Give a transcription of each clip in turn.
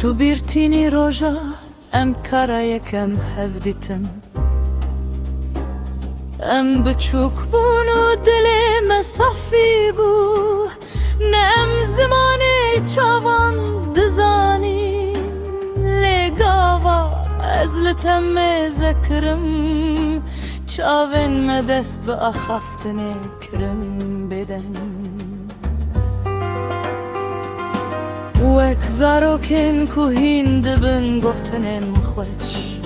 تو بیرتینی روژا ام کارا یکم هفدیتن ام بچوک بون و دل مسافی بو نم زمان چاوان دزانیم لگاوا از لتم ذکرم چاون مدست به اخفتن کرم بدن وک زاروکن کوهین دبن گفتنن خوش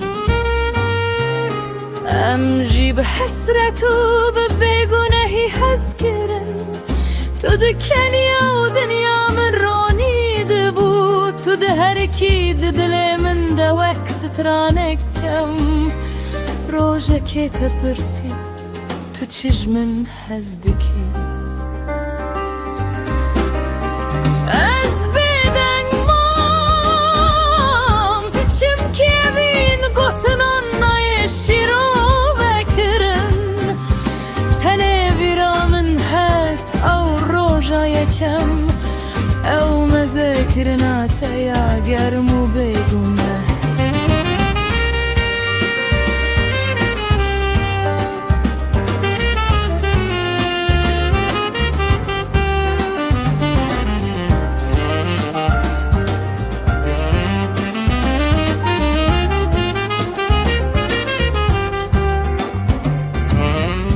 ام جی به حسرت و به بیگناهی حس کرن تو دکنیا و دنیا من رانی دبو تو ده هرکی دل من ده وک سترانکم روژه که تپرسی تو چیج من هزدکی یکم او مذکرنا تیا گرم و بیگونه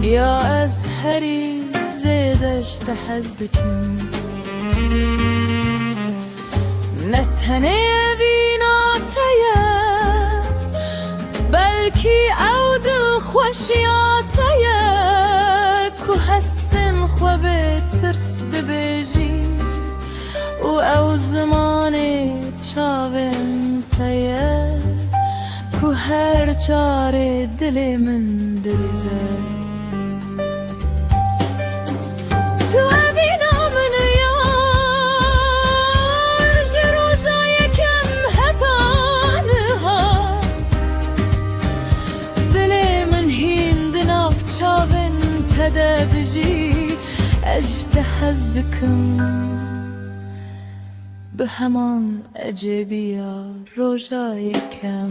یا از هری زیدش تحزدکم نتنه بیناتیه بلکی او دل خوشیاتیه که هستن خوبه ترس دبیجی و او زمان چاون تیه که هر چاره دل من دریزه دجی اجتهز دکم به همان عجبیا روژای کم